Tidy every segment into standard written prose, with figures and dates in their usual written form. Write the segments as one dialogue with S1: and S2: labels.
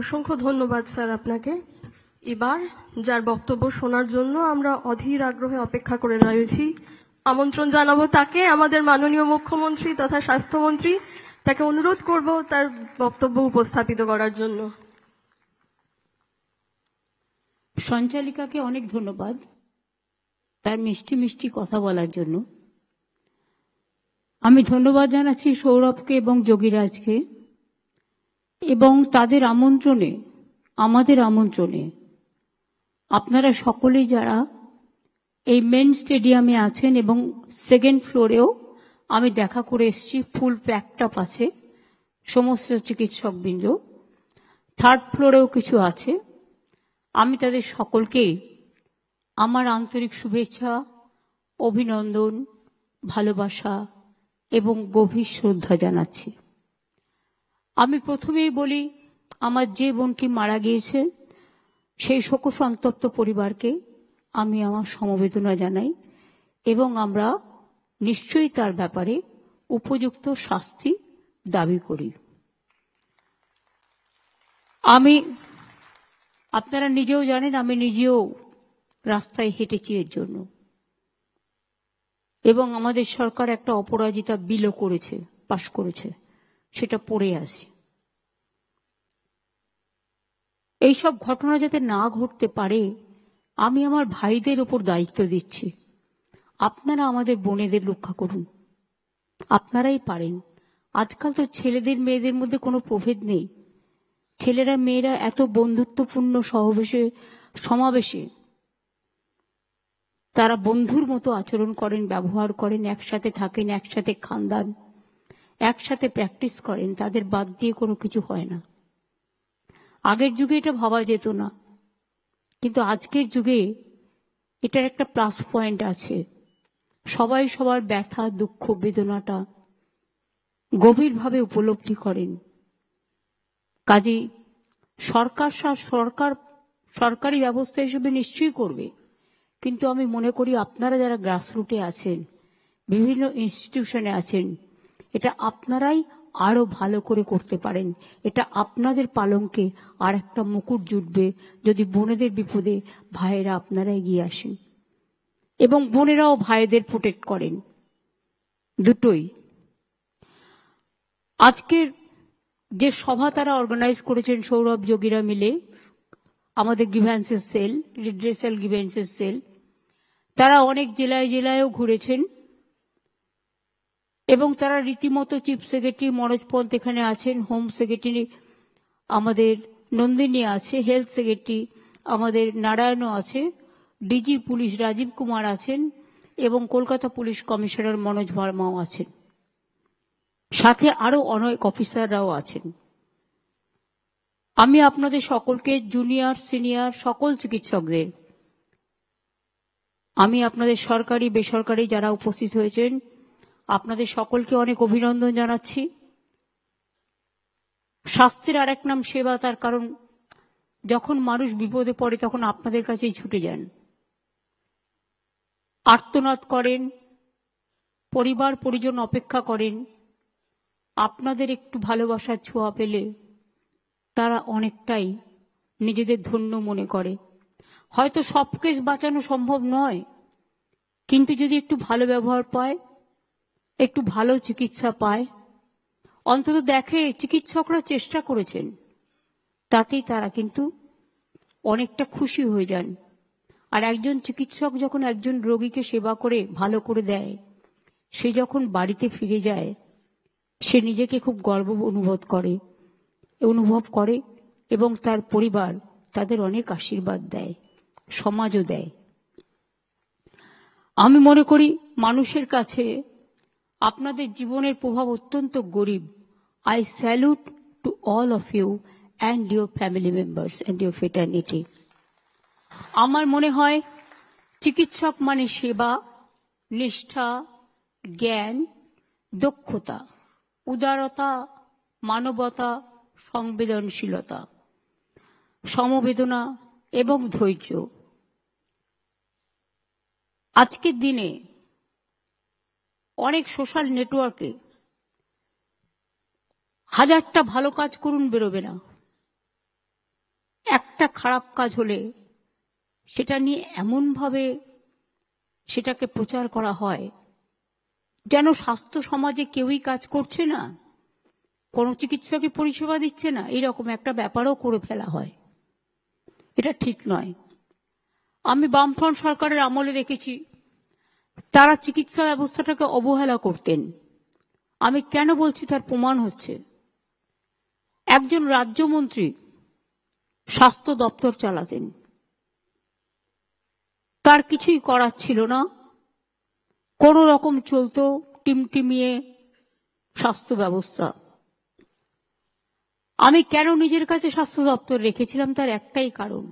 S1: অসংখ্য ধন্যবাদ স্যার আপনাকে। এবার যার বক্তব্য শোনার জন্য আমরা অধীর আগ্রহে অপেক্ষা করে রয়েছি, আমন্ত্রণ জানাবো তাকে, আমাদের মাননীয় মুখ্যমন্ত্রী তথা স্বাস্থ্যমন্ত্রী। তাকে অনুরোধ করব তার বক্তব্য উপস্থাপিত করার জন্য।
S2: সঞ্চালিকাকে অনেক ধন্যবাদ তার মিষ্টি মিষ্টি কথা বলার জন্য। আমি ধন্যবাদ জানাচ্ছি সৌরভকে এবং যোগীরাজকে, এবং তাদের আমন্ত্রণে, আমাদের আমন্ত্রণে আপনারা সকলেই যারা এই মেন স্টেডিয়ামে আছেন এবং সেকেন্ড ফ্লোরেও আমি দেখা করে এসেছি, ফুল প্যাকড আপ আছে সমস্ত চিকিৎসকবৃন্দ, থার্ড ফ্লোরেও কিছু আছে। আমি তাদের সকলকে আমার আন্তরিক শুভেচ্ছা, অভিনন্দন, ভালোবাসা এবং গভীর শ্রদ্ধা জানাচ্ছি। আমি প্রথমেই বলি, আমার যে বোনটি মারা গিয়েছে সেই শোকসন্তপ্ত পরিবারকে আমি আমার সমবেদনা জানাই, এবং আমরা নিশ্চয়ই তার ব্যাপারে উপযুক্ত শাস্তি দাবি করি। আপনারা নিজেও জানেন, আমি নিজেও রাস্তায় হেঁটেছি এর জন্য, এবং আমাদের সরকার একটা অপরাজিতা বিলও করেছে, পাশ করেছে, সেটা পড়ে আসি। এইসব ঘটনা যাতে না ঘটতে পারে আমি আমার ভাইদের উপর দায়িত্ব দিচ্ছি। আপনারা আমাদের বোনেদের রক্ষা করুন, আপনারাই পারেন। আজকাল তো ছেলেদের মেয়েদের মধ্যে কোনো প্রভেদ নেই। ছেলেরা মেয়েরা এত বন্ধুত্বপূর্ণ সমাবেশে তারা বন্ধুর মতো আচরণ করেন, ব্যবহার করেন, একসাথে থাকেন, একসাথে খান দান, একসাথে প্র্যাকটিস করেন, তাদের বাদ দিয়ে কোনো কিছু হয় না। আগের যুগে এটা ভাবা যেত না, কিন্তু আজকের যুগে এটার একটা প্লাস পয়েন্ট আছে। সবাই সবার ব্যথা, দুঃখ, বেদনাটা গভীরভাবে উপলব্ধি করেন। কাজেই সরকারি ব্যবস্থা হিসেবে নিশ্চয়ই করবে, কিন্তু আমি মনে করি আপনারা যারা গ্রাসরুটে আছেন, বিভিন্ন ইনস্টিটিউশনে আছেন, এটা আপনারাই আরো ভালো করে করতে পারেন। এটা আপনাদের পালঙ্কে আর একটা মুকুট জুটবে যদি বোনেদের বিপদে ভাইয়েরা আপনারা এগিয়ে আসেন, এবং বোনেরাও ভাইদের প্রোটেক্ট করেন, দুটোই। আজকের যে সভা তারা অর্গানাইজ করেছেন সৌরভ যোগীরা মিলে, আমাদের গ্রিভ্যান্সেস সেল, রিড্রেসাল গ্রিভ্যান্সেস সেল, তারা অনেক জেলায় জেলায়ও ঘুরেছেন, এবং তারা রীতিমতো চিফ সেক্রেটারি মনোজ পন্ত এখানে আছেন, হোম সেক্রেটারি আমাদের নন্দিনী আছে, হেলথ সেক্রেটারি আমাদের নারায়ণও আছে, ডিজি পুলিশ রাজীব কুমার আছেন, এবং কলকাতা পুলিশ কমিশনার মনোজ ভার্মাও আছেন, সাথে আরো অনেক অফিসাররাও আছেন। আমি আপনাদের সকলকে, জুনিয়র সিনিয়র সকল চিকিৎসকদের, আমি আপনাদের সরকারি বেসরকারি যারা উপস্থিত হয়েছেন আপনাদের সকলকে অনেক অভিনন্দন জানাচ্ছি। স্বাস্থ্যের আরেক নাম সেবা, তার কারণ যখন মানুষ বিপদে পড়ে তখন আপনাদের কাছেই ছুটে যান, আর্তনাদ করেন, পরিবার পরিজন অপেক্ষা করেন। আপনাদের একটু ভালোবাসার ছোঁয়া পেলে তারা অনেকটাই নিজেদের ধন্য মনে করে। হয়তো সব কেস বাঁচানো সম্ভব নয়, কিন্তু যদি একটু ভালো ব্যবহার পায়, একটু ভালো চিকিৎসা পায়, অন্তত দেখে চিকিৎসকরা চেষ্টা করেছেন, তাতেই তারা কিন্তু অনেকটা খুশি হয়ে যান। আর একজন চিকিৎসক যখন একজন রোগীকে সেবা করে ভালো করে দেয়, সে যখন বাড়িতে ফিরে যায় সে নিজেকে খুব গর্ব অনুভব করে, এবং তার পরিবার তাদের অনেক আশীর্বাদ দেয়, সমাজও দেয়। আমি মনে করি মানুষের কাছে আপনাদের জীবনের প্রভাব অত্যন্ত গরিব। I salute to all of you and your family members and your fraternity. আমার মনে হয় চিকিৎসক মানে সেবা, নিষ্ঠা, জ্ঞান, দক্ষতা, উদারতা, মানবতা, সংবেদনশীলতা, সমবেদনা এবং ধৈর্য। আজকের দিনে অনেক সোশ্যাল নেটওয়ার্কে হাজারটা ভালো কাজ করুন, বেরোবে না। একটা খারাপ কাজ হলে সেটা নিয়ে এমনভাবে সেটাকে প্রচার করা হয় যেন স্বাস্থ্য সমাজে কেউই কাজ করছে না, কোনো চিকিৎসকই পরিষেবা দিচ্ছে না, এরকম একটা ব্যাপারও করে ফেলা হয়। এটা ঠিক নয়। আমি বামফ্রন্ট সরকারের আমলে দেখেছি তারা চিকিৎসা ব্যবস্থাটাকে অবহেলা করতেন। আমি কেন বলছি তার প্রমাণ হচ্ছে, একজন রাজ্যমন্ত্রী স্বাস্থ্য দপ্তর চালাতেন, তার কিছুই করার ছিল না, কোন রকম চলতো টিমটিমিয়ে স্বাস্থ্য ব্যবস্থা। আমি কেন নিজের কাছে স্বাস্থ্য দপ্তর রেখেছিলাম তার একটাই কারণ,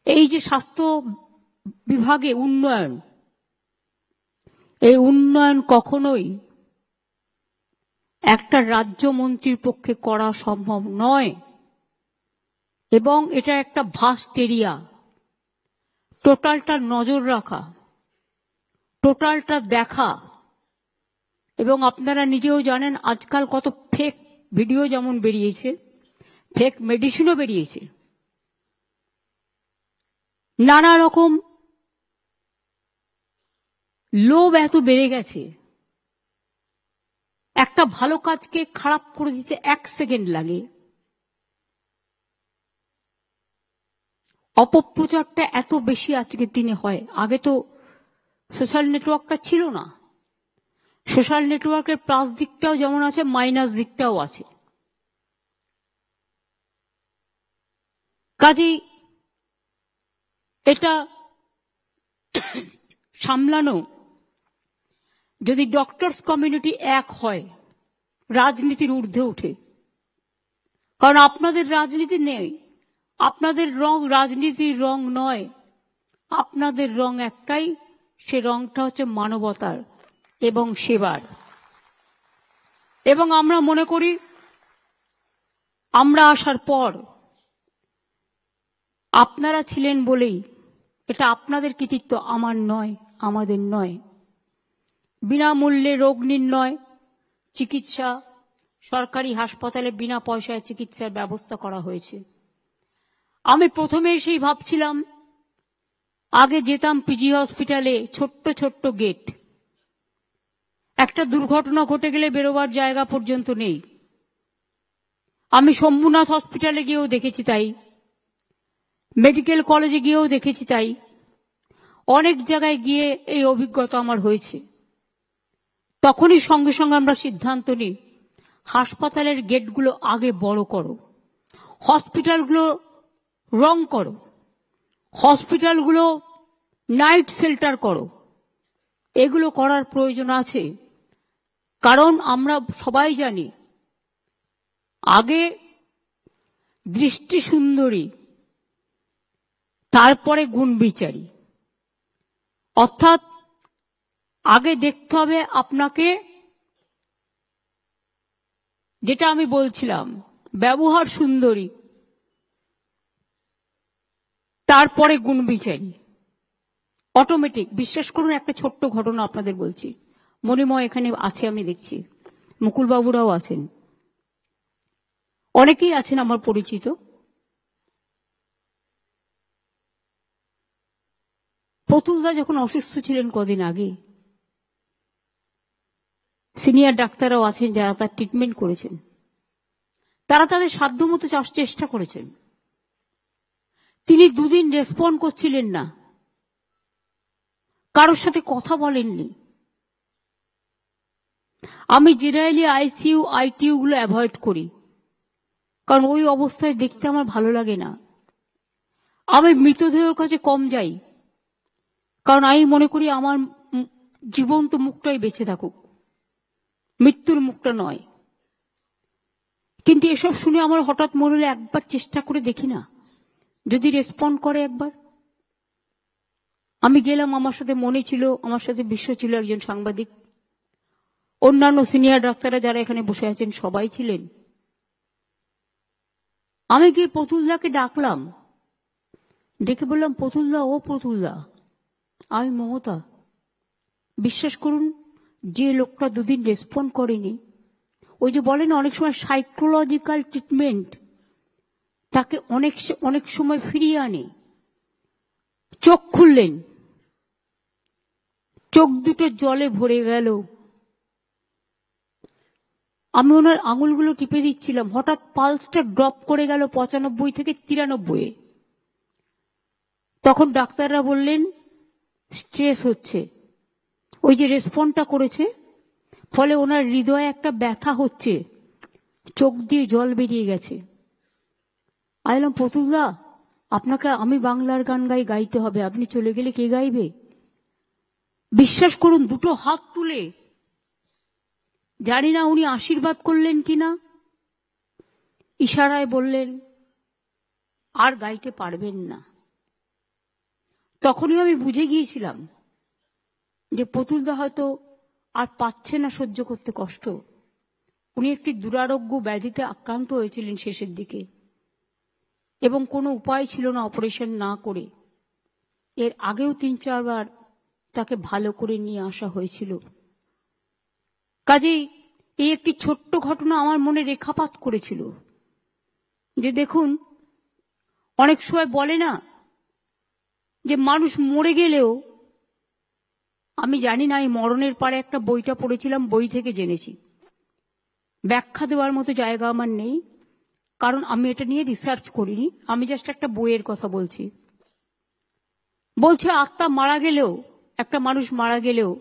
S2: এই যে স্বাস্থ্য বিভাগে উন্নয়ন, এই উন্নয়ন কখনোই একটা রাজ্যমন্ত্রীর পক্ষে করা সম্ভব নয়, এবং এটা একটা ভাস্ট এরিয়া। টোটালটা নজর রাখা, টোটালটা দেখা, এবং আপনারা নিজেও জানেন আজকাল কত ফেক ভিডিও যেমন বেরিয়েছে, ফেক মেডিসিনও বেরিয়েছে, নানা রকম লোভ এত বেড়ে গেছে, একটা ভালো কাজকে খারাপ করে দিতে 1 সেকেন্ড লাগে। অপপ্রচারটা এত বেশি আজকের দিনে হয়। আগে তো সোশ্যাল নেটওয়ার্কটা ছিল না। সোশ্যাল নেটওয়ার্কের প্লাস দিকটাও যেমন আছে, মাইনাস দিকটাও আছে। কাজেই এটা সামলানো, যদি ডক্টরস কমিউনিটি এক হয়, রাজনীতির ঊর্ধ্বে উঠে, কারণ আপনাদের রাজনীতি নেই, আপনাদের রং রাজনীতির রং নয়, আপনাদের রং একটাই, সে রংটা হচ্ছে মানবতার এবং সেবার। এবং আমরা মনে করি আমরা আসার পর আপনারা ছিলেন বলেই, এটা আপনাদের কৃতিত্ব, আমার নয়, আমাদের নয়। বিনামূল্যে রোগ নির্ণয়, চিকিৎসা, সরকারি হাসপাতালে বিনা পয়সায় চিকিৎসার ব্যবস্থা করা হয়েছে। আমি প্রথমে এসেই ভাবছিলাম, আগে যেতাম পিজি হসপিটালে, ছোট্ট ছোট্ট গেট, একটা দুর্ঘটনা ঘটে গেলে বেরোবার জায়গা পর্যন্ত নেই। আমি শম্ভুনাথ হসপিটালে গিয়েও দেখেছি তাই, মেডিকেল কলেজে গিয়েও দেখেছি তাই, অনেক জায়গায় গিয়ে এই অভিজ্ঞতা আমার হয়েছে। তখনই সঙ্গে সঙ্গে আমরা সিদ্ধান্ত নিই, হাসপাতালের গেটগুলো আগে বড় করো, হসপিটালগুলো রং করো, হসপিটালগুলো নাইট শেল্টার করো। এগুলো করার প্রয়োজন আছে, কারণ আমরা সবাই জানি আগে দৃষ্টি সুন্দরী, তারপরে গুণ বিচারী। অর্থাৎ আগে দেখতে হবে আপনাকে, যেটা আমি বলছিলাম, ব্যবহার সুন্দরী, তারপরে গুণ বিচারী, অটোমেটিক। বিশ্বাস করুন, একটা ছোট্ট ঘটনা আপনাদের বলছি। মণিময় এখানে আছে, আমি দেখছি, মুকুলবাবুরাও আছেন, অনেকেই আছেন আমার পরিচিত। প্রতুলদা যখন অসুস্থ ছিলেন কদিন আগে, সিনিয়র ডাক্তাররাও আছেন যারা তার ট্রিটমেন্ট করেছেন, তারা তাদের সাধ্যমতো চেষ্টা করেছেন। তিনি 2 দিন রেসপন্ড করছিলেন না, কারোর সাথে কথা বলেননি। আমি জেনারেলি আইসিইউ আইটিইউ গুলো অ্যাভয়েড করি, কারণ ওই অবস্থায় দেখতে আমার ভালো লাগে না। আমি মৃতদেহের কাছে কম যাই, কারণ আমি মনে করি আমার জীবন্ত মুখটাই বেঁচে থাকুক, মৃত্যুর মুখটা নয়। কিন্তু এসব শুনে আমার হঠাৎ মনে হলো একবার চেষ্টা করে দেখি না, যদি রেসপন্ড করে একবার। আমি গেলাম, আমার সাথে মনে ছিল, আমার সাথে বিশ্ব ছিল, একজন সাংবাদিক, অন্যান্য সিনিয়র ডাক্তাররা যারা এখানে বসে আছেন সবাই ছিলেন। আমি গিয়ে প্রতুলদাকে ডাকলাম, ডেকে বললাম, প্রতুলদা, ও প্রতুলদা, আমি মমতা। বিশ্বাস করুন, যে লোকটা 2 দিন রেসপন্ড করেনি, ওই যে বলেন অনেক সময় সাইকোলজিক্যাল ট্রিটমেন্ট, তাকে অনেক অনেক সময় ফিরিয়ে আনে। চোখ খুললেন, চোখ দুটো জলে ভরে গেল। আমি ওনার আঙুলগুলো টিপে দিচ্ছিলাম, হঠাৎ পালসটা ড্রপ করে গেল 95 থেকে 93-এ। তখন ডাক্তাররা বললেন স্ট্রেস হচ্ছে। ওই যে রেসপন্ডটা করেছে, ফলে ওনার হৃদয়ে একটা ব্যথা হচ্ছে, চোখ দিয়ে জল বেরিয়ে গেছে। আইলাম, প্রতুলদা, আপনাকে আমি বাংলার গান গাইতে হবে, আপনি চলে গেলে কে গাইবে? বিশ্বাস করুন, দুটো হাত তুলে, জানি না উনি আশীর্বাদ করলেন কিনা, ইশারায় বললেন আর গাইতে পারবেন না। তখনই আমি বুঝে গিয়েছিলাম যে প্রতুলদা হয়তো আর পাচ্ছে না সহ্য করতে কষ্ট। উনি একটি দুরারোগ্য ব্যাধিতে আক্রান্ত হয়েছিলেন শেষের দিকে, এবং কোনো উপায় ছিল না অপারেশন না করে। এর আগেও 3-4 বার তাকে ভালো করে নিয়ে আসা হয়েছিল। কাজেই এই একটি ছোট্ট ঘটনা আমার মনে রেখাপাত করেছিল যে দেখুন, অনেক সময় বলে না যে মানুষ মরে গেলেও, আমি জানি না, এই মরণের পারে একটা বইটা পড়েছিলাম, বই থেকে জেনেছি। ব্যাখ্যা দেওয়ার মতো জায়গা আমার নেই, কারণ আমি এটা নিয়ে রিসার্চ করিনি, আমি জাস্ট একটা বইয়ের কথা বলছি। বলছে আত্মা মারা গেলেও, একটা মানুষ মারা গেলেও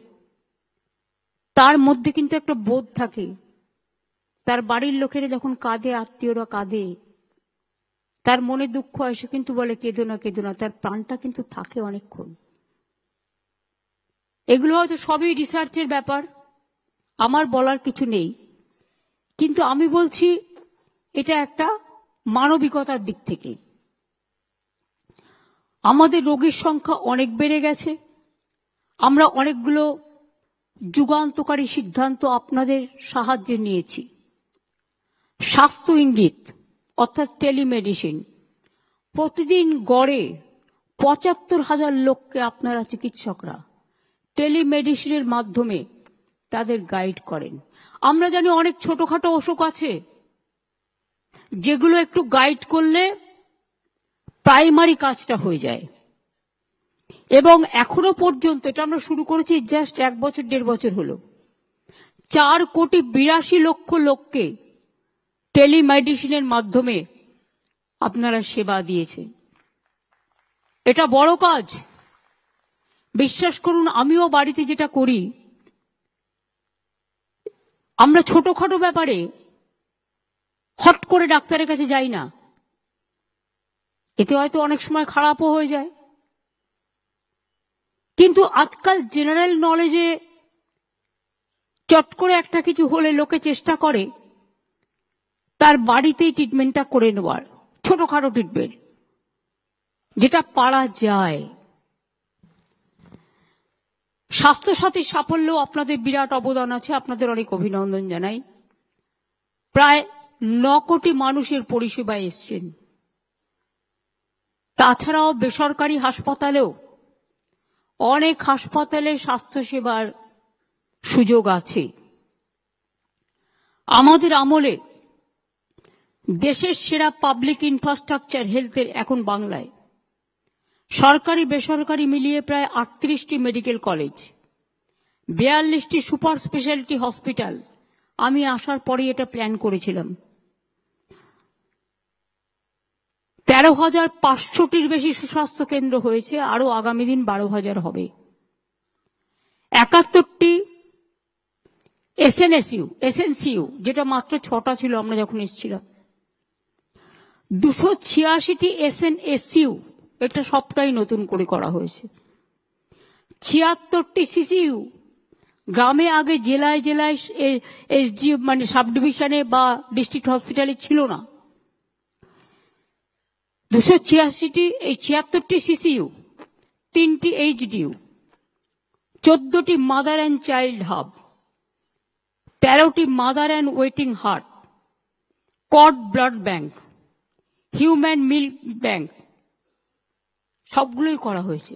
S2: তার মধ্যে কিন্তু একটা বোধ থাকে। তার বাড়ির লোকেরা যখন কাঁদে, আত্মীয়রা কাঁদে, তার মনে দুঃখ আসে, কিন্তু বলে কেঁদো না কেঁদো না, তার প্রাণটা কিন্তু থাকে অনেকক্ষণ। এগুলো হয়তো সবই রিসার্চের ব্যাপার, আমার বলার কিছু নেই, কিন্তু আমি বলছি এটা একটা মানবিকতার দিক থেকে। আমাদের রোগীর সংখ্যা অনেক বেড়ে গেছে। আমরা অনেকগুলো যুগান্তকারী সিদ্ধান্ত আপনাদের সাহায্যে নিয়েছি। স্বাস্থ্য ইঙ্গিত অর্থাৎ টেলিমেডিসিন, প্রতিদিন গড়ে 75,000 লোককে আপনারা চিকিৎসকরা টেলিমেডিসিনের মাধ্যমে তাদের গাইড করেন। আমরা জানি অনেক ছোটখাটো অসুখ আছে যেগুলো একটু গাইড করলে প্রাইমারি কাজটা হয়ে যায়, এবং এখনো পর্যন্ত, এটা আমরা শুরু করেছি জাস্ট 1-1.5 বছর হলো, 4,82,00,000 লোককে টেলিমেডিসিনের মাধ্যমে আপনারা সেবা দিয়েছেন। এটা বড় কাজ। বিশ্বাস করুন, আমিও বাড়িতে যেটা করি, আমরা ছোটখাটো ব্যাপারে হট করে ডাক্তারের কাছে যাই না, এতে হয়তো অনেক সময় খারাপও হয়ে যায়। কিন্তু আজকাল জেনারেল নলেজে চট করে একটা কিছু হলে লোকে চেষ্টা করে তার বাড়িতেই ট্রিটমেন্টটা করে নেওয়ার, ছোটখাটো ট্রিটমেন্ট যেটা পারা যায়। স্বাস্থ্যসাথীর সাফল্য আপনাদের বিরাট অবদান আছে, আপনাদের অনেক অভিনন্দন জানাই। প্রায় 9 কোটি মানুষের পরিষেবায় এসছেন। তাছাড়াও বেসরকারি হাসপাতালেও অনেক হাসপাতালে স্বাস্থ্যসেবার সুযোগ আছে। আমাদের আমলে দেশের সেরা পাবলিক ইনফ্রাস্ট্রাকচার হেলথের এখন বাংলায়। সরকারি বেসরকারি মিলিয়ে প্রায় 38টি মেডিকেল কলেজ, 42টি সুপার স্পেশালিটি হসপিটাল। আমি আসার পরে এটা প্ল্যান করেছিলাম। 13,500টির বেশি সুস্বাস্থ্য কেন্দ্র হয়েছে, আরো আগামী দিন 12,000 হবে। 71টি এসএনসিইউ, যেটা মাত্র 6টা ছিল আমরা যখন এসেছিলাম। 286টি এসএনএসইউ, এটা সবটাই নতুন করে করা হয়েছে। 76টি সিসিইউ, গ্রামে আগে জেলায় জেলায় এসডি মানে সাব ডিভিশনে বা ডিস্ট্রিক্ট হসপিটালে ছিল না। 76টি সিসিইউ, 3টি এইচডিইউ, 14টি মাদার অ্যান্ড চাইল্ড হাব, 13টি mother and waiting hut, cord blood bank, human milk bank, সবগুলোই করা হয়েছে।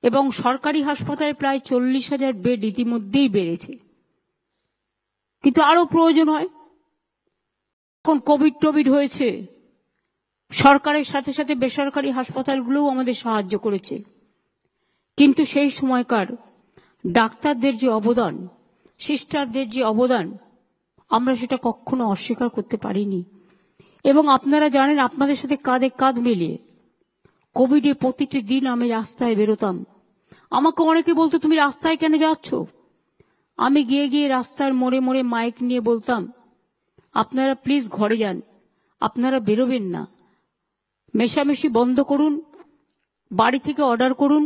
S2: এবং সরকারি হাসপাতালে প্রায় 40,000 বেড ইতিমধ্যেই বেড়েছে, কিন্তু আরো প্রয়োজন হয়। এখন কোভিড হয়েছে, সরকারের সাথে সাথে বেসরকারি হাসপাতালগুলোও আমাদের সাহায্য করেছে। কিন্তু সেই সময়কার ডাক্তারদের যে অবদান, সিস্টারদের যে অবদান, আমরা সেটা কখনো অস্বীকার করতে পারিনি। এবং আপনারা জানেন, আপনাদের সাথে কাঁধে কাঁধ মিলিয়ে কোভিডে প্রতিটি দিন আমি রাস্তায় বেরোতাম। আমাকে অনেকে বলতো, তুমি রাস্তায় কেন যাচ্ছ? আমি গিয়ে গিয়ে রাস্তার মোড়ে মোড়ে মাইক নিয়ে বলতাম, আপনারা প্লিজ ঘরে যান, আপনারা বেরোবেন না, মেশামেশি বন্ধ করুন, বাড়ি থেকে অর্ডার করুন।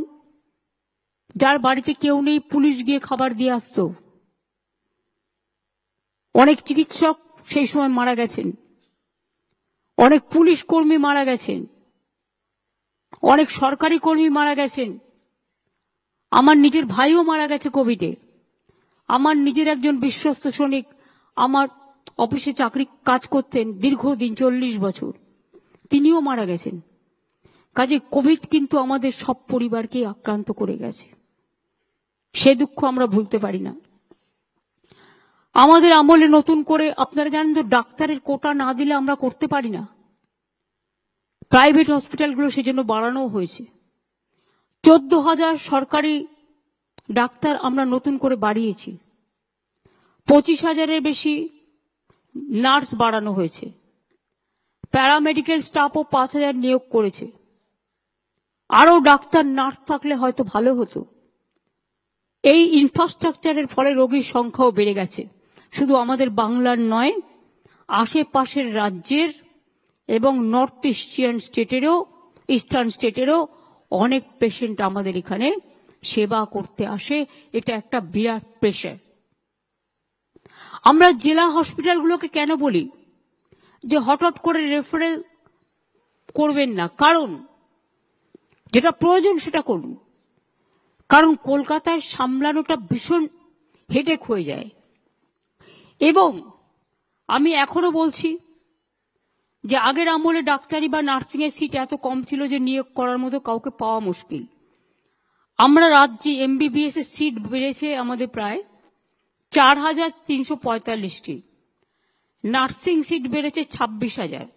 S2: যার বাড়িতে কেউ নেই পুলিশ গিয়ে খাবার দিয়ে আসতো। অনেক চিকিৎসক সেই সময় মারা গেছেন, অনেক পুলিশ কর্মী মারা গেছেন, অনেক সরকারি কর্মী মারা গেছেন। আমার নিজের ভাইও মারা গেছে কোভিডে। আমার নিজের একজন বিশ্বস্ত সৈনিক আমার অফিসে চাকরি কাজ করতেন দীর্ঘদিন, 40 বছর, তিনিও মারা গেছেন। কাজে কোভিড কিন্তু আমাদের সব পরিবারকে আক্রান্ত করে গেছে, সে দুঃখ আমরা ভুলতে পারি না। আমাদের আমলে নতুন করে, আপনারা জানেন তো, ডাক্তারের কোটা না দিলে আমরা করতে পারি না। প্রাইভেট হসপিটালগুলো সেজন্য বাড়ানো হয়েছে। 14,000 সরকারি ডাক্তার আমরা নতুন করে বাড়িয়েছি। 25,000-এর বেশি নার্স বাড়ানো হয়েছে। প্যারামেডিক্যাল স্টাফও 5,000 নিয়োগ করেছে। আরো ডাক্তার নার্স থাকলে হয়তো ভালো হতো। এই ইনফ্রাস্ট্রাকচারের ফলে রোগীর সংখ্যাও বেড়ে গেছে। শুধু আমাদের বাংলার নয়, আশেপাশের রাজ্যের এবং নর্থ ইস্টার্ন স্টেটেরও অনেক পেশেন্ট আমাদের এখানে সেবা করতে আসে। এটা একটা বিরাট প্রেশার। আমরা জেলা হসপিটালগুলোকে কেন বলি যে হঠাৎ করে রেফারেল করবেন না? কারণ যেটা প্রয়োজন সেটা করুন। কারণ কলকাতায় সামলানোটা ভীষণ হেডেক হয়ে যায়। এবং আমি এখনো বলছি যে আগের আমলে ডাক্তারি বা নার্সিং এর সিট এত কম ছিল যে নিয়োগ করার মতো কাউকে পাওয়া মুশকিল। আমরা রাজ্যে এমবিবিএস এর সিট বেড়েছে আমাদের প্রায় 4,345টি, নার্সিং সিট বেড়েছে 26,000।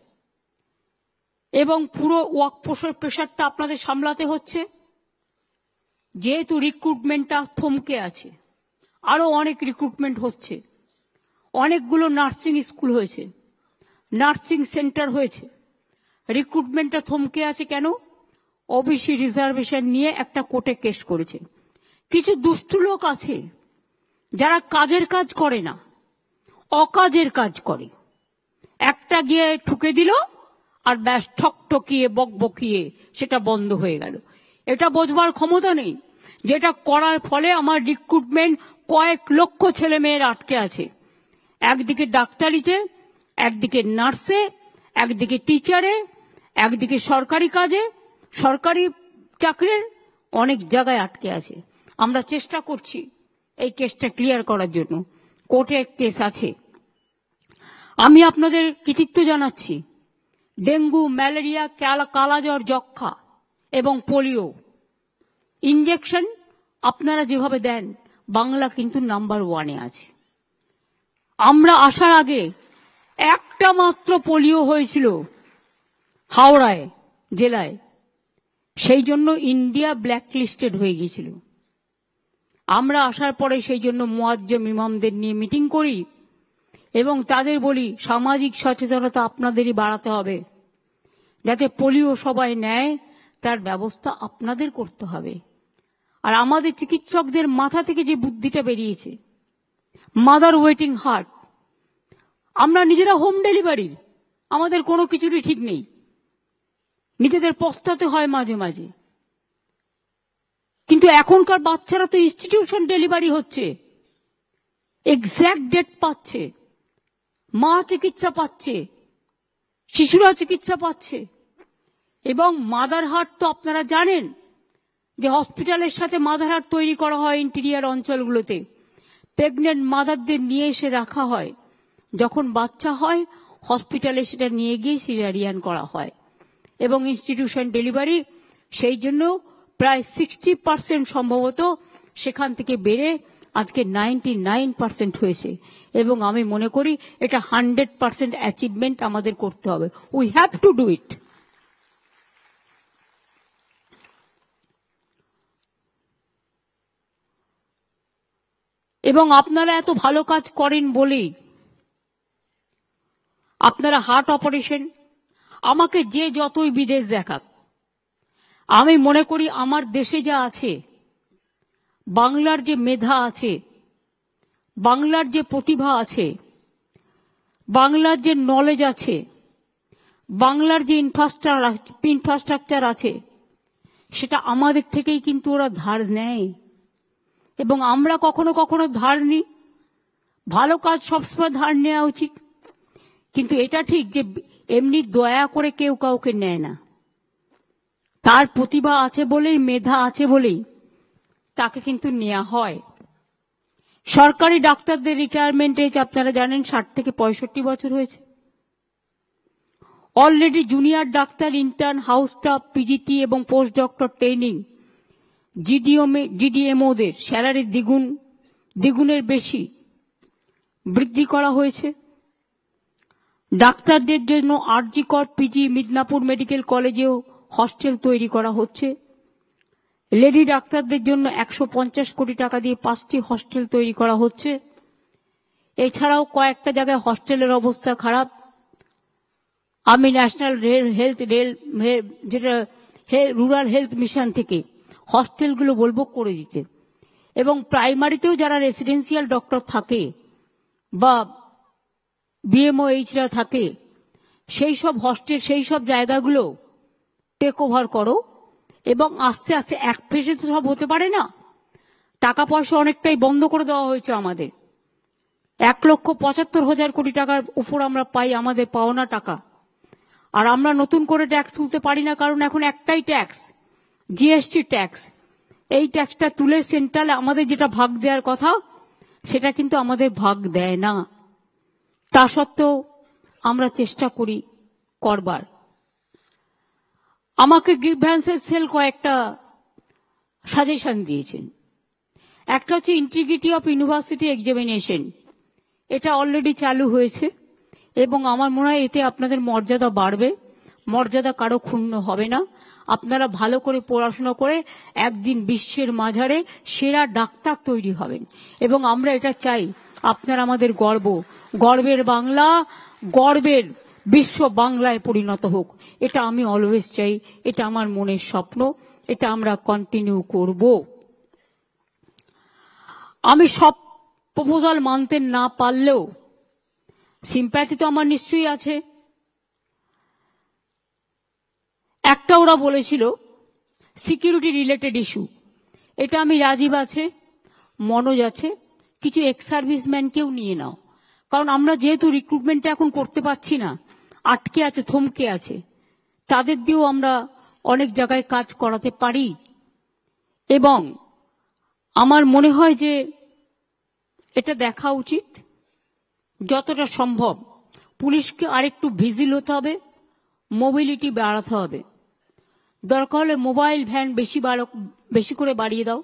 S2: এবং পুরো ওয়ার্কফোর্সের প্রেশারটা আপনাদের সামলাতে হচ্ছে, যেহেতু রিক্রুটমেন্টটা থমকে আছে। আরো অনেক রিক্রুটমেন্ট হচ্ছে, অনেকগুলো নার্সিং স্কুল হয়েছে, নার্সিং সেন্টার হয়েছে। রিক্রুটমেন্টটা থমকে আছে কেন? ওবিসি রিজার্ভেশন নিয়ে একটা কোর্টে কেস করেছে। কিছু দুষ্টু লোক আছে যারা কাজের কাজ করে না, অকাজের কাজ করে। একটা গিয়ে ঠুকে দিল আর ব্যাস ঠকঠকিয়ে বকবকিয়ে সেটা বন্ধ হয়ে গেল। এটা বোঝবার ক্ষমতা নেই যেটা করার ফলে আমার রিক্রুটমেন্ট কয়েক লক্ষ ছেলে মেয়ের আটকে আছে। একদিকে ডাক্তারিতে, একদিকে নার্সে, একদিকে টিচারে, একদিকে সরকারি কাজে, সরকারি চাকরির অনেক জায়গায় আটকে আছে। আমরা চেষ্টা করছি এই কেসটা ক্লিয়ার করার জন্য। কোর্টে কেস আছে। আমি আপনাদের কৃতিত্ব জানাচ্ছি। ডেঙ্গু, ম্যালেরিয়া, কালাজ্বর, যক্ষ্মা এবং পোলিও ইনজেকশন আপনারা যেভাবে দেন, বাংলা কিন্তু নাম্বার 1-এ আছে। আমরা আসার আগে একটা মাত্র পোলিও হয়েছিল হাওড়ায় জেলায়, সেই জন্য ইন্ডিয়া ব্ল্যাকলিস্টেড হয়ে গিয়েছিল। আমরা আসার পরে সেই জন্য মুয়াজ্জেম ইমামদের নিয়ে মিটিং করি এবং তাদের বলি সামাজিক সচেতনতা আপনাদেরই বাড়াতে হবে, যাতে পোলিও সবাই নেয় তার ব্যবস্থা আপনাদের করতে হবে। আর আমাদের চিকিৎসকদের মাথা থেকে যে বুদ্ধিটা বেরিয়েছে, মাদার ওয়েটিং হার্ট, আমরা নিজেরা হোম ডেলিভারির, আমাদের কোনো কিছুরই ঠিক নেই, নিজেদের পস্তাতে হয় মাঝে মাঝে। কিন্তু এখনকার বাচ্চারা তো ইনস্টিটিউশন ডেলিভারি হচ্ছে, এক্স্যাক্ট ডেট পাচ্ছে, মা চিকিৎসা পাচ্ছে, শিশুরা চিকিৎসা পাচ্ছে। এবং মাদার হার্ট তো আপনারা জানেন যে হসপিটালের সাথে মাদার হার্ট তৈরি করা হয় ইন্টেরিয়ার অঞ্চলগুলোতে। প্রেগনেন্ট মাদারদের নিয়ে এসে রাখা হয়, যখন বাচ্চা হয় হসপিটালে সেটা নিয়ে গিয়ে সিজারিয়ান করা হয়। এবং ইনস্টিটিউশন ডেলিভারি সেই জন্য প্রায় 60% সম্ভবত সেখান থেকে বেড়ে আজকে 99% হয়েছে। এবং আমি মনে করি এটা 100% অ্যাচিভমেন্ট আমাদের করতে হবে। We have to do it. এবং আপনারা এত ভালো কাজ করেন বলেই আপনারা হার্ট অপারেশন, আমাকে যে যতই বিদেশ দেখাক, আমি মনে করি আমার দেশে যা আছে, বাংলার যে মেধা আছে, বাংলার যে প্রতিভা আছে, বাংলার যে নলেজ আছে, বাংলার যে ইনফ্রাস্ট্রাকচার আছে, সেটা আমাদের থেকেই কিন্তু ওরা ধার নেয় এবং আমরা কখনো কখনো ধার নিই। ভালো কাজ সবসময় ধার নেওয়া উচিত, কিন্তু এটা ঠিক যে এমনি দয়া করে কেউ কাউকে নেয় না। তার প্রতিভা আছে বলেই, মেধা আছে বলেই তাকে কিন্তু নেওয়া হয়। সরকারি ডাক্তারদের রিটায়ারমেন্ট এজ আপনারা জানেন 60 থেকে 65 বছর হয়েছে। Already junior doctor, intern, house staff, PGT এবং পোস্ট ডক্টর ট্রেনিং, জিডিএমওদের স্যালারি দ্বিগুণের বেশি বৃদ্ধি করা হয়েছে। ডাক্তারদের জন্য আরজিকর, পিজি, মিদনাপুর মেডিকেল কলেজেও হস্টেল তৈরি করা হচ্ছে। লেডি ডাক্তারদের জন্য 150 কোটি টাকা দিয়ে 5টি হস্টেল তৈরি করা হচ্ছে। এছাড়াও কয়েকটা জায়গায় হস্টেলের অবস্থা খারাপ। আমি ন্যাশনাল রুরাল হেলথ মিশন থেকে হস্টেলগুলো বলবো করে দিতে, এবং প্রাইমারিতেও যারা রেসিডেন্সিয়াল ডক্টর থাকে বা বিএমওএইচরা থাকে, সেই সব হস্টেল, সেই সব জায়গাগুলো টেক ওভার করো এবং আস্তে আস্তে এক ফেসে তো সব হতে পারে না। টাকা পয়সা অনেকটাই বন্ধ করে দেওয়া হয়েছে আমাদের। 1,75,000 কোটি টাকার উপর আমরা পাই আমাদের পাওনা টাকা, আর আমরা নতুন করে ট্যাক্স তুলতে পারি না, কারণ এখন একটাই ট্যাক্স, জিএসটি ট্যাক্স। এই ট্যাক্সটা তুলে সেন্ট্রাল আমাদের যেটা ভাগ দেওয়ার কথা সেটা কিন্তু আমাদের ভাগ দেয় না। তা সত্ত্বেও আমরা চেষ্টা করি করবার। আমাকে গ্রিভ্যান্সেস সেল কয়েকটা সাজেশন দিয়েছেন। একটা হচ্ছে ইন্টিগ্রিটি অফ ইউনিভার্সিটি এক্সামিনেশন, এটা অলরেডি চালু হয়েছে এবং আমার মনে হয় এতে আপনাদের মর্যাদা বাড়বে, মর্যাদা কারো ক্ষুণ্ণ হবে না। আপনারা ভালো করে পড়াশোনা করে একদিন বিশ্বের মাঝারে সেরা ডাক্তার তৈরি হবেন এবং আমরা এটা চাই আপনারা আমাদের গর্বের বাংলা, গর্বের বিশ্ব বাংলায় পরিণত হোক। এটা আমি অলওয়েজ চাই, এটা আমার মনের স্বপ্ন, এটা আমরা কন্টিনিউ করব। আমি সব প্রপোজাল মানতে না পারলেও সিম্প্যাথি তো আমার নিশ্চয়ই আছে। একটা ওরা বলেছিল সিকিউরিটি রিলেটেড ইস্যু, এটা আমি রাজীব আছে, মনোজ আছে, কিছু এক্স সার্ভিসম্যানকেও নিয়ে নাও, কারণ আমরা যেহেতু রিক্রুটমেন্টটা এখন করতে পারছি না, আটকে আছে, থমকে আছে, তাদের দিয়েও আমরা অনেক জায়গায় কাজ করাতে পারি। এবং আমার মনে হয় যে এটা দেখা উচিত যতটা সম্ভব। পুলিশকে আরেকটু ভিজিল হতে হবে, মোবিলিটি বাড়াতে হবে। দরকার হলে মোবাইল ভ্যান বেশি করে বাড়িয়ে দাও।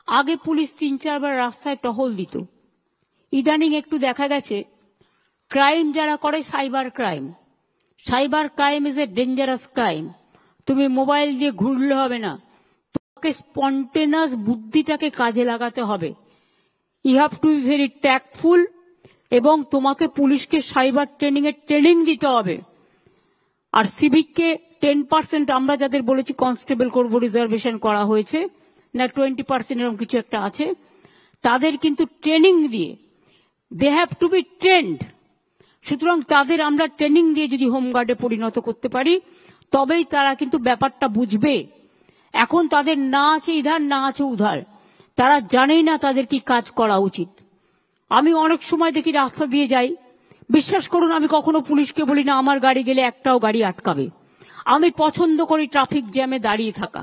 S2: আগে পুলিশ 3-4 বার রাস্তায় টহল দিত, ইদানিং একটু দেখা গেছে ক্রাইম যারা করে cyber crime is a dangerous crime. তুমি মোবাইল দিয়ে ঘুরলে হবে না, তোমাকে স্পন্টেনাস বুদ্ধিটাকে কাজে লাগাতে হবে। You have to be very tactful এবং তোমাকে পুলিশকে সাইবার ট্রেনিং দিতে হবে। আর সিভিককে 10% আমরা যাদের বলেছি কনস্টেবল করবো, রিজার্ভেশন করা হয়েছে না, 20% এরকম কিছু একটা আছে, তাদের কিন্তু ট্রেনিং দিয়ে, they have to be trained. সুতরাং তাদের আমরা ট্রেনিং দিয়ে যদি হোমগার্ডে পরিণত করতে পারি তবেই তারা কিন্তু ব্যাপারটা বুঝবে। এখন তাদের না আছে ইধার, না আছে উধার, তারা জানেই না তাদের কি কাজ করা উচিত। আমি অনেক সময় দেখি রাস্তা দিয়ে যাই, বিশ্বাস করুন আমি কখনো পুলিশকে বলি না আমার গাড়ি গেলে একটাও গাড়ি আটকাবে। আমি পছন্দ করি ট্রাফিক জ্যামে দাঁড়িয়ে থাকা।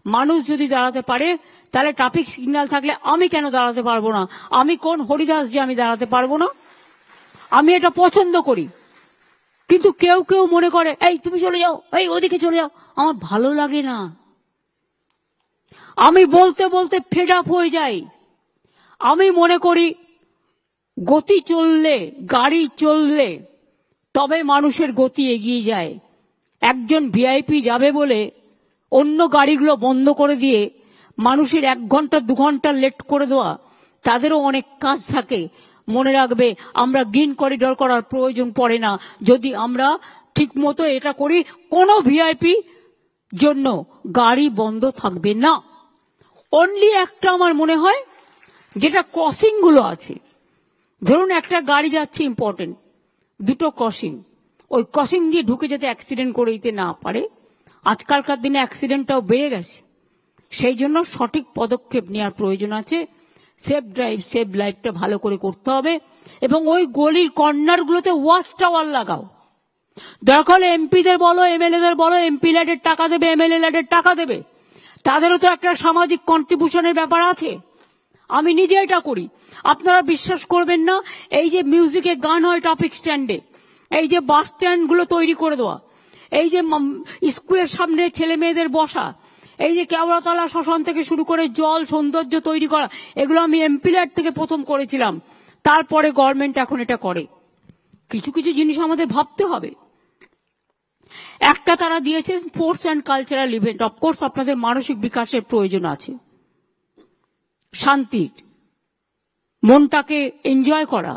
S2: মানুষ যদি দাঁড়াতে পারে তাহলে ট্রাফিক সিগন্যাল থাকলে আমি কেন দাঁড়াতে পারবো না? আমি কোন হরিদাস যে আমি দাঁড়াতে পারবো না? আমি এটা পছন্দ করি। কিন্তু কেউ কেউ মনে করে এই তুমি চলে যাও, এই ওদিকে চলে যাও, আমার ভালো লাগে না। আমি বলতে বলতে ফেড আপ হয়ে যাই। আমি মনে করি গতি চললে, গাড়ি চললে তবে মানুষের গতি এগিয়ে যায়। একজন ভিআইপি যাবে বলে অন্য গাড়িগুলো বন্ধ করে দিয়ে মানুষের 1 ঘন্টা 2 ঘন্টা লেট করে দেওয়া, তাদেরও অনেক কাজ থাকে। মনে রাখবে, আমরা গ্রিন করিডর করার প্রয়োজন পড়ে না যদি আমরা ঠিক মতো এটা করি। কোনো ভিআইপি জন্য গাড়ি বন্ধ থাকবে না। অনলি একটা আমার মনে হয়, যেটা ক্রসিং গুলো আছে, ধরুন একটা গাড়ি যাচ্ছে ইম্পর্টেন্ট, দুটো ক্রসিং, ওই ক্রসিং দিয়ে ঢুকে যাতে অ্যাক্সিডেন্ট করে দিতে না পারে। আজকালকার দিনে অ্যাক্সিডেন্টটাও বেড়ে গেছে, সেই জন্য সঠিক পদক্ষেপ নেওয়ার প্রয়োজন আছে। সেফ ড্রাইভ সেভ লাইফটা ভালো করে করতে হবে, এবং ওই গলির কর্নার গুলোতে ওয়াচ টাওয়ার লাগাও। দরকার হলে এমপিদের বলো, এমএলএদের বলো, এমপি ল্যাডের টাকা দেবে, এমএলএ ল্যাডের টাকা দেবে, তাদেরও তো একটা সামাজিক কন্ট্রিবিউশনের ব্যাপার আছে। আমি নিজে এটা করি, আপনারা বিশ্বাস করবেন না। এই যে মিউজিকে গান হয় টপিক স্ট্যান্ডে, এই যে বাস স্ট্যান্ড গুলো তৈরি করে দেওয়া, এই যে স্কুলের সামনে ছেলে মেয়েদের বসা, এই যে কেওড়াতলা শ্মশান থেকে শুরু করে জল সৌন্দর্য তৈরি করা, এগুলো আমি এমপি ল্যাড থেকে প্রথম করেছিলাম, তারপরে গভর্নমেন্ট এখন এটা করে। কিছু কিছু জিনিস আমাদের ভাবতে হবে। একটা তারা দিয়েছে sports and cultural event. Of course আপনাদের মানসিক বিকাশের প্রয়োজন আছে, শান্তির, মনটাকে এনজয় করা।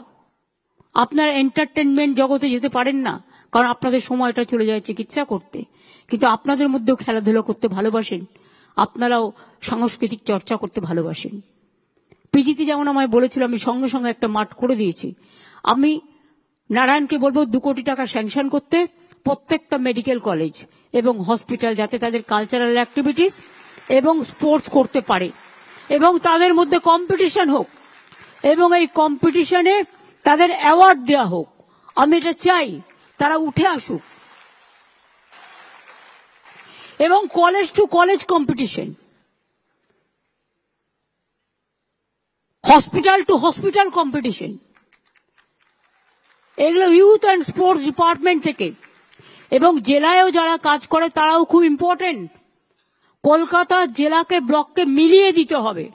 S2: আপনারা এন্টারটেনমেন্ট জগতে যেতে পারেন না, কারণ আপনাদের সময়টা চলে যায় চিকিৎসা করতে, কিন্তু আপনাদের মধ্যেও খেলাধুলা করতে ভালোবাসেন, আপনারাও সাংস্কৃতিক চর্চা করতে ভালোবাসেন। পিজিতে যেমন আমায় বলেছিল, আমি সঙ্গে সঙ্গে একটা মাঠ করে দিয়েছি। আমি নারায়ণকে বলবো 2 কোটি টাকা স্যাংশন করতে, প্রত্যেকটা মেডিকেল কলেজ এবং হসপিটাল যাতে তাদের কালচারাল অ্যাক্টিভিটিস এবং স্পোর্টস করতে পারে, এবং তাদের মধ্যে কম্পিটিশন হোক, এবং এই কম্পিটিশনে তাদের অ্যাওয়ার্ড দেওয়া হোক। আমি এটা চাই, তারা উঠে আসুক। এবং college to college competition, hospital two hospital competition, এগুলো ইউথ অ্যান্ড স্পোর্টস ডিপার্টমেন্ট থেকে, এবং জেলায়ও যারা কাজ করে তারাও খুব ইম্পর্টেন্ট। কলকাতা জেলাকে ব্লককে মিলিয়ে দিতে হবে।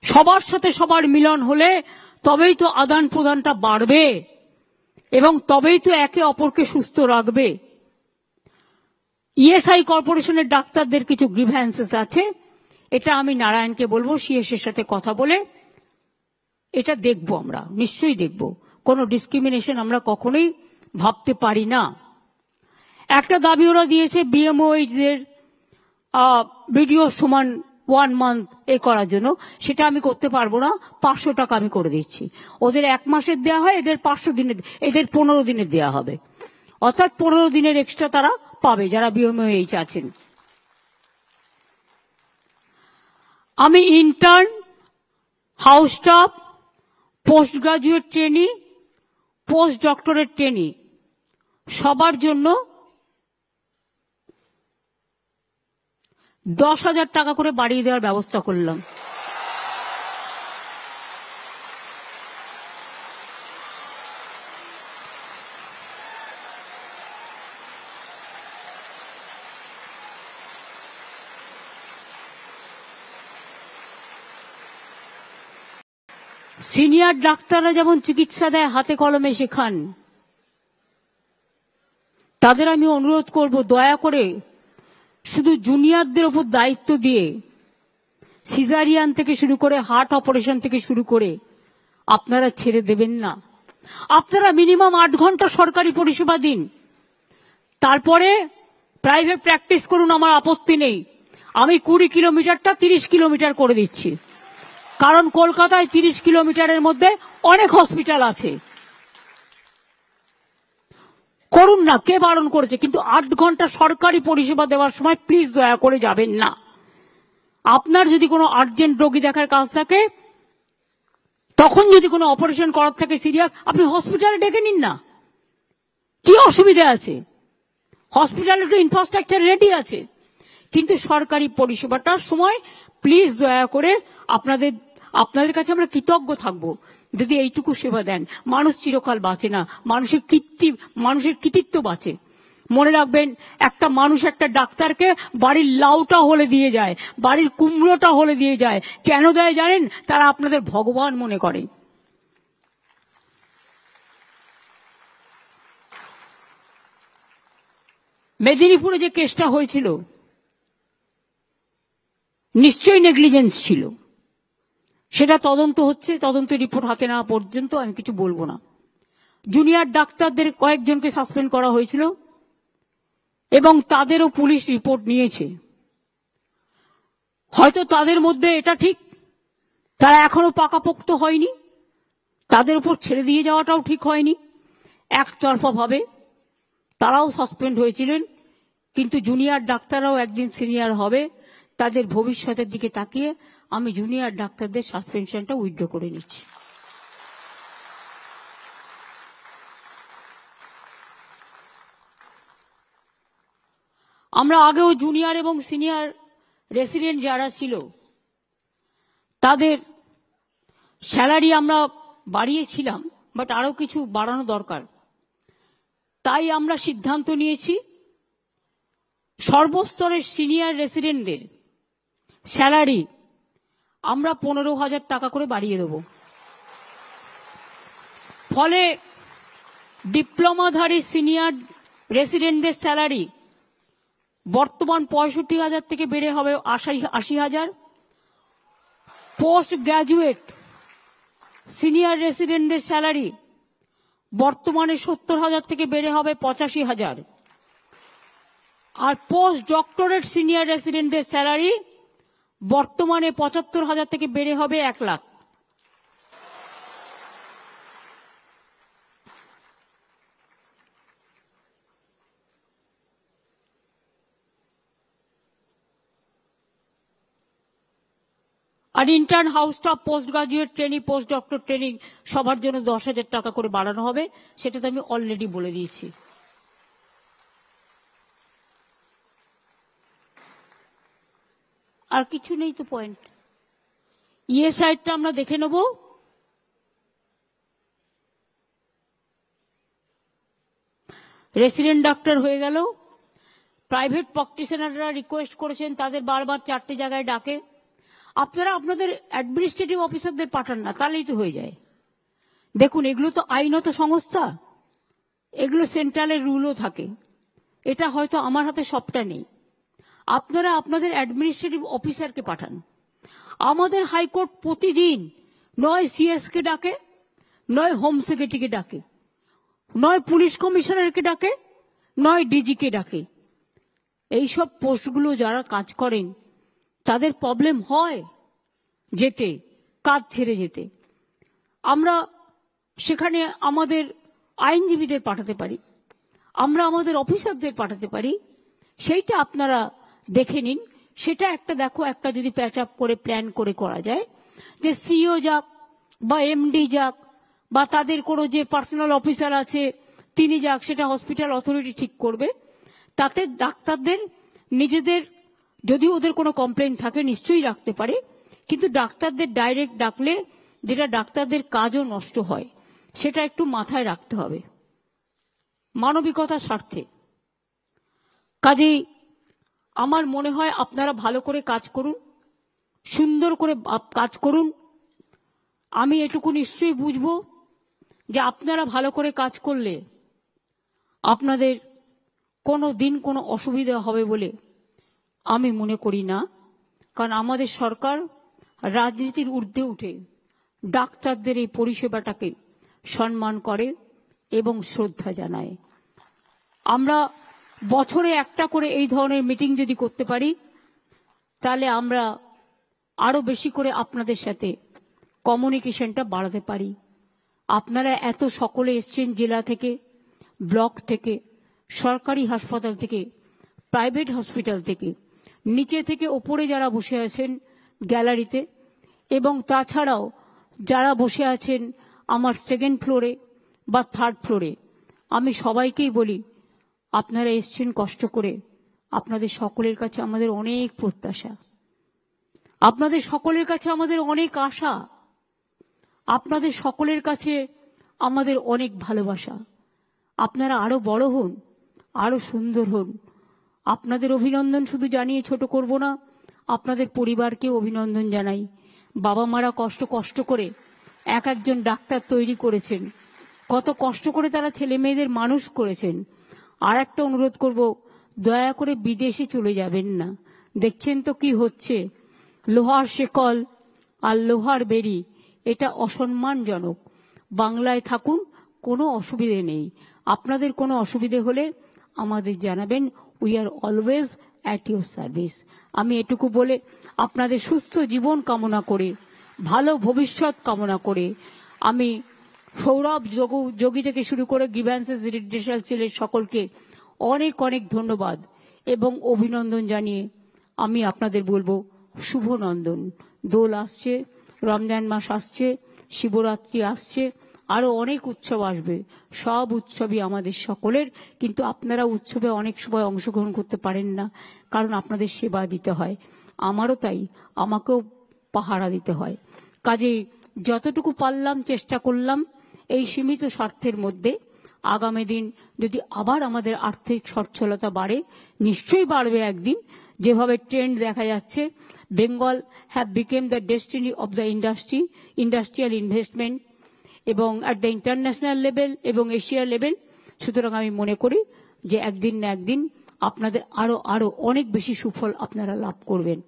S2: সবার সাথে সবার মিলন হলে তবেই তো আদান প্রদানটা বাড়বে, এবং তবেই তো একে অপরকে সুস্থ রাখবে। ইএসআই কর্পোরেশনের ডাক্তারদের কিছু গ্রিভ্যান্সেস আছে, এটা আমি নারায়ণকে বলবো সিএস এর সাথে কথা বলে এটা দেখবো, আমরা নিশ্চয়ই দেখবো। কোনো ডিসক্রিমিনেশন আমরা কখনোই ভাবতে পারি না। একটা দাবি ওরা দিয়েছে বিএমওএইচ এর ভিডিও সমান 1 মান্থ এ করার জন্য, সেটা আমি করতে পারবো না। 500 টাকা আমি করে দিচ্ছি। ওদের 1 মাসের দেওয়া হয়, এদের 500 দিনের, এদের 15 দিনের দেওয়া হবে, অর্থাৎ 15 দিনের এক্সট্রা তারা পাবে যারা বিএমওএইচ আছেন। আমি intern, house staff, post graduate trainee, post doctorate trainee সবার জন্য 10,000 টাকা করে বাড়িয়ে দেওয়ার ব্যবস্থা করলাম। সিনিয়র ডাক্তাররা যেমন চিকিৎসা দেয়, হাতে কলমে শেখান, তাদের আমি অনুরোধ করব দয়া করে শুধু জুনিয়রদের উপর দায়িত্ব দিয়ে সিজারিয়ান থেকে শুরু করে হার্ট অপারেশন থেকে শুরু করে আপনারা ছেড়ে দেবেন না। আপনারা মিনিমাম 8 ঘন্টা সরকারি পরিষেবা দিন, তারপরে প্রাইভেট প্র্যাকটিস করুন, আমার আপত্তি নেই। আমি 20 কিলোমিটারটা 30 কিলোমিটার করে দিচ্ছি, কারণ কলকাতায় 30 কিলোমিটারের মধ্যে অনেক হসপিটাল আছে। করুন না, কে বারণ করেছে? কিন্তু 8 ঘন্টা সরকারি পরিষেবা দেওয়ার সময় প্লিজ দয়া করে যাবেন না। আপনার যদি কোনো আর্জেন্ট রোগী দেখার কাজ থাকে, তখন যদি কোনো অপারেশন করার থাকে সিরিয়াস, আপনি হসপিটালে ডেকে নিন না, কি অসুবিধা আছে? হসপিটালে তো ইনফ্রাস্ট্রাকচার রেডি আছে। কিন্তু সরকারি পরিষেবাটার সময় প্লিজ দয়া করে আপনাদের কাছে আমরা কৃতজ্ঞ থাকবো যদি এইটুকু সেবা দেন। মানুষ চিরকাল বাঁচে না, মানুষের কৃতিত্ব বাঁচে। মনে রাখবেন, একটা মানুষ একটা ডাক্তারকে বাড়ির লাউটা হলে দিয়ে যায়, বাড়ির কুমড়োটা হলে দিয়ে যায়। কেন দেয় জানেন? তারা আপনাদের ভগবান মনে করে। মেদিনীপুরে যে কেসটা হয়েছিল, নিশ্চয়ই নেগলিজেন্স ছিল। সেটা তদন্ত হচ্ছে, তদন্ত রিপোর্ট হাতে নেওয়া পর্যন্ত আমি কিছু বলবো না। জুনিয়র ডাক্তারদের কয়েকজনকে সাসপেন্ড করা হয়েছিল এবং তাদেরও পুলিশ রিপোর্ট নিয়েছে। হয়তো তাদের মধ্যে এটা ঠিক, তারা এখনো পাকাপোক্ত হয়নি, তাদের উপর ছেড়ে দিয়ে যাওয়াটাও ঠিক হয়নি, একতরফা ভাবে তারাও সাসপেন্ড হয়েছিলেন। কিন্তু জুনিয়র ডাক্তাররাও একদিন সিনিয়র হবে, তাদের ভবিষ্যতের দিকে তাকিয়ে আমি জুনিয়র ডাক্তারদের সাসপেনশনটা উইথড্র করে নিচ্ছি। আমরা আগেও জুনিয়র এবং সিনিয়র রেসিডেন্ট যারা ছিল তাদের স্যালারি আমরা বাড়িয়েছিলাম, বাট আরো কিছু বাড়ানো দরকার। তাই আমরা সিদ্ধান্ত নিয়েছি সর্বস্তরের সিনিয়র রেসিডেন্টদের স্যালারি আমরা 15,000 টাকা করে বাড়িয়ে দেব। ফলে ডিপ্লোমাধারী সিনিয়র রেসিডেন্টদের স্যালারি বর্তমান 65,000 থেকে বেড়ে হবে 80,000। পোস্ট গ্রাজুয়েট সিনিয়র রেসিডেন্টদের স্যালারি বর্তমানে 70,000 থেকে বেড়ে হবে 85,000। আর পোস্ট ডক্টরেট সিনিয়র রেসিডেন্টদের স্যালারি বর্তমানে 75,000 থেকে বেড়ে হবে 1 লাখ। আর intern house staff, post graduate training, post doctor training সবার জন্য 10,000 টাকা করে বাড়ানো হবে, সেটা তো আমি অলরেডি বলে দিয়েছি। আর কিছু নেই তো পয়েন্ট। সাইডটা আমরা দেখে নেব। রেসিডেন্ট ডাক্তার হয়ে গেল। প্রাইভেট প্র্যাকটিশনাররা রিকোয়েস্ট করেছেন, তাদের বারবার 4টে জায়গায় ডাকে। আপনারা আপনাদের অ্যাডমিনিস্ট্রেটিভ অফিসারদের পাঠান না, তাহলেই তো হয়ে যায়। দেখুন, এগুলো তো আইনত সংস্থা, এগুলো সেন্ট্রালের রুলও থাকে। এটা হয়তো আমার হাতে সবটা নেই। আপনারা আপনাদের অ্যাডমিনিস্ট্রেটিভ অফিসারকে পাঠান। আমাদের হাইকোর্ট প্রতিদিন নয় সিএসকে ডাকে, নয় হোম সেক্রেটারিকে ডাকে, নয় পুলিশ কমিশনারকে ডাকে, নয় ডিজিকে ডাকে। এইসব পোস্টগুলো যারা কাজ করেন তাদের প্রবলেম হয় যেতে, কাজ ছেড়ে যেতে। আমরা সেখানে আমাদের আইনজীবীদের পাঠাতে পারি, আমরা আমাদের অফিসারদের পাঠাতে পারি। সেইটা আপনারা দেখে নিন। সেটা একটা দেখো, একটা যদি প্যাচ আপ করে প্ল্যান করে করা যায়, যে সিইও যাক বা এমডি যাক বা তাদের কোনো যে পার্সোনাল অফিসার আছে তিনি যাক, সেটা হসপিটাল অথরিটি ঠিক করবে। তাতে ডাক্তারদের নিজেদের যদি ওদের কোনো কমপ্লেইন থাকে নিশ্চয়ই রাখতে পারে, কিন্তু ডাক্তারদের ডাইরেক্ট ডাকলে যেটা ডাক্তারদের কাজও নষ্ট হয়, সেটা একটু মাথায় রাখতে হবে মানবিকতার স্বার্থে। কাজেই আমার মনে হয় আপনারা ভালো করে কাজ করুন, সুন্দর করে কাজ করুন। আমি এটুকু নিশ্চয়ই বুঝবো যে আপনারা ভালো করে কাজ করলে আপনাদের কোনো দিন কোনো অসুবিধা হবে বলে আমি মনে করি না। কারণ আমাদের সরকার রাজনীতির ঊর্ধ্বে উঠে ডাক্তারদের এই পরিষেবাটাকে সম্মান করে এবং শ্রদ্ধা জানায়। আমরা বছরে একটা করে এই ধরনের মিটিং যদি করতে পারি, তাহলে আমরা আরো বেশি করে আপনাদের সাথে কমিউনিকেশনটা বাড়াতে পারি। আপনারা এত সকলে এসছেন জেলা থেকে, ব্লক থেকে, সরকারি হাসপাতাল থেকে, প্রাইভেট হসপিটাল থেকে, নিচে থেকে ওপরে যারা বসে আছেন গ্যালারিতে, এবং তাছাড়াও যারা বসে আছেন আমার 2nd ফ্লোরে বা 3rd ফ্লোরে, আমি সবাইকেই বলি আপনারা এসছেন কষ্ট করে। আপনাদের সকলের কাছে আমাদের অনেক প্রত্যাশা, আপনাদের সকলের কাছে আমাদের অনেক আশা, আপনাদের সকলের কাছে আমাদের অনেক ভালোবাসা। আপনারা আরো বড় হন, আরো সুন্দর হন। আপনাদের অভিনন্দন শুধু জানিয়ে ছোট করব না, আপনাদের পরিবারকে অভিনন্দন জানাই। বাবা মারা কষ্ট করে এক একজন ডাক্তার তৈরি করেছেন, কত কষ্ট করে তারা ছেলে মেয়েদের মানুষ করেছেন। আর একটা অনুরোধ করব, দয়া করে বিদেশে চলে যাবেন না। দেখছেন তো কি হচ্ছে, লোহার শেকল আর লোহার বেরি, এটা অসম্মানজনক। বাংলায় থাকুন, কোনো অসুবিধে নেই। আপনাদের কোনো অসুবিধে হলে আমাদের জানাবেন, we are always at your service. আমি এটুকু বলে আপনাদের সুস্থ জীবন কামনা করে, ভালো ভবিষ্যৎ কামনা করে, আমি সৌরভ যোগী থেকে শুরু করে গ্রিভ্যান্সেস রিড্রেসাল সেলের সকলকে অনেক অনেক ধন্যবাদ এবং অভিনন্দন জানিয়ে আমি আপনাদের বলবো শুভ নন্দন। দোল আসছে, রমজান মাস আসছে, শিবরাত্রি আসছে, আরো অনেক উৎসব আসবে। সব উৎসবই আমাদের সকলের, কিন্তু আপনারা উৎসবে অনেক সময় অংশগ্রহণ করতে পারেন না, কারণ আপনাদের সেবা দিতে হয়। আমারও তাই, আমাকেও পাহারা দিতে হয়। কাজেই যতটুকু পারলাম চেষ্টা করলাম এই সীমিত স্বার্থের মধ্যে। আগামী দিন যদি আবার আমাদের আর্থিক সচ্ছলতা বাড়ে, নিশ্চয়ই বাড়বে একদিন, যেভাবে ট্রেন্ড দেখা যাচ্ছে, Bengal have became the destiny of the industrial investment এবং অ্যাট দ্য ইন্টারন্যাশনাল লেভেল এবং এশিয়া লেভেল। সুতরাং আমি মনে করি যে একদিন না একদিন আপনাদের আরো আরো অনেক বেশি সুফল আপনারা লাভ করবেন।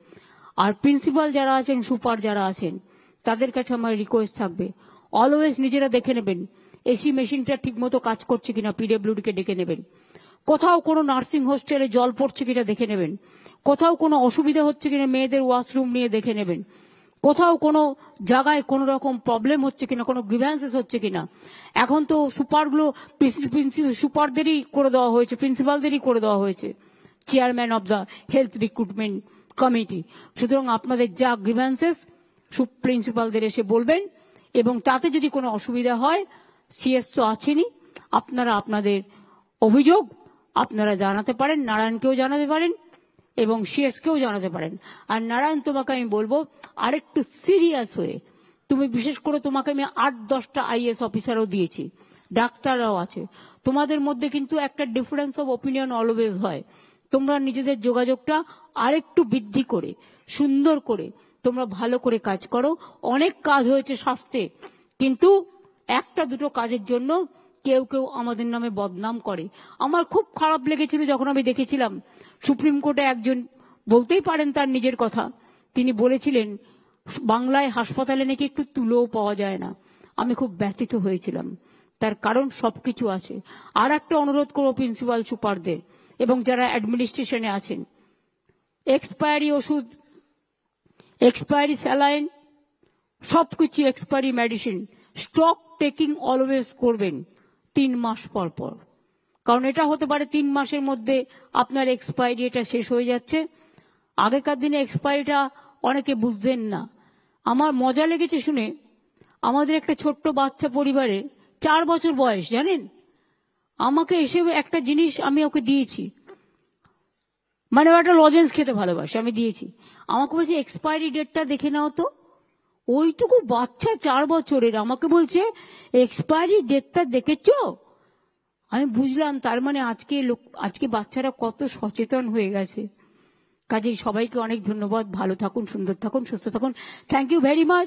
S2: আর প্রিন্সিপাল যারা আছেন, সুপার যারা আছেন, তাদের কাছে আমার রিকোয়েস্ট থাকবে, অলওয়েজ নিজেরা দেখে নেবেন এসি মেশিনটা ঠিকমতো কাজ করছে কিনা, পিডব্লিউডি কে ডেকে নেবেন। কোথাও কোনো নার্সিং হোস্টেলে জল পড়ছে কিনা দেখে নেবেন। কোথাও কোনো অসুবিধা হচ্ছে কিনা মেয়েদের ওয়াশরুম নিয়ে দেখে নেবেন। কোথাও কোনো জায়গায় কোনো রকম প্রবলেম হচ্ছে কিনা, কোনো গ্রিভ্যান্সেস হচ্ছে কিনা। এখন তো সুপারগুলো সুপারদেরই করে দেওয়া হয়েছে, প্রিন্সিপালদেরই করে দেওয়া হয়েছে, chairman of the health recruitment committee. সুতরাং আপনাদের যা গ্রিভ্যান্সেস প্রিন্সিপালদের এসে বলবেন, এবং তাতে যদি কোনো অসুবিধা হয়, সিএস তো আছেনই, আপনারা আপনাদের অভিযোগ আপনারা জানাতে পারেন, নারায়ণকেও জানাতে পারেন এবং সিএসকেও জানাতে পারেন। আর নারায়ণ, তোমাকে আমি বলবো আরেকটু সিরিয়াস হয়ে, তুমি বিশেষ করে তোমাকে আমি 8-10টা আইএস অফিসারও দিয়েছি, ডাক্তাররাও আছে, তোমাদের মধ্যে কিন্তু একটা ডিফারেন্স অফ ওপিনিয়ন অলওয়েজ হয়। তোমরা নিজেদের যোগাযোগটা আরেকটু বৃদ্ধি করে, সুন্দর করে তোমরা ভালো করে কাজ করো। অনেক কাজ হয়েছে স্বাস্থ্যে, কিন্তু একটা দুটো কাজের জন্য কেউ কেউ আমাদের নামে বদনাম করে। আমার খুব খারাপ লেগেছিল যখন আমি দেখেছিলাম সুপ্রিম কোর্টে একজন, বলতেই পারেন তার নিজের কথা, তিনি বলেছিলেন বাংলায় হাসপাতালে নাকি একটু তুলোও পাওয়া যায় না। আমি খুব ব্যথিত হয়েছিলাম, তার কারণ সবকিছু আছে। আর একটা অনুরোধ করবো প্রিন্সিপাল সুপারদের এবং যারা অ্যাডমিনিস্ট্রেশনে আছেন, এক্সপায়ারি ওষুধ, এক্সপায়ারি স্যালাইন, সবকিছু expiry medicine stock taking always করবেন 3 মাস পর পর, কারণ এটা হতে পারে 3 মাসের মধ্যে আপনার এক্সপায়ারি এটা শেষ হয়ে যাচ্ছে। আগেকার দিনে এক্সপায়ারিটা অনেকে বুঝতেন না। আমার মজা লেগেছে শুনে, আমাদের একটা ছোট্ট বাচ্চা পরিবারে 4 বছর বয়স, জানেন, আমাকে এসে একটা জিনিস আমি ওকে দিয়েছি, মানে ও একটা লজেন্স খেতে ভালোবাসে, আমি দিয়েছি, আমাকে বলছে এক্সপায়ারি ডেটটা দেখে নাও তো। ওইটুকু বাচ্চা 4 বছরের আমাকে বলছে এক্সপায়ারি ডেটটা দেখেছো। আমি বুঝলাম তার মানে আজকে বাচ্চারা কত সচেতন হয়ে গেছে। কাজেই সবাইকে অনেক ধন্যবাদ। ভালো থাকুন, সুন্দর থাকুন, সুস্থ থাকুন। Thank you very much.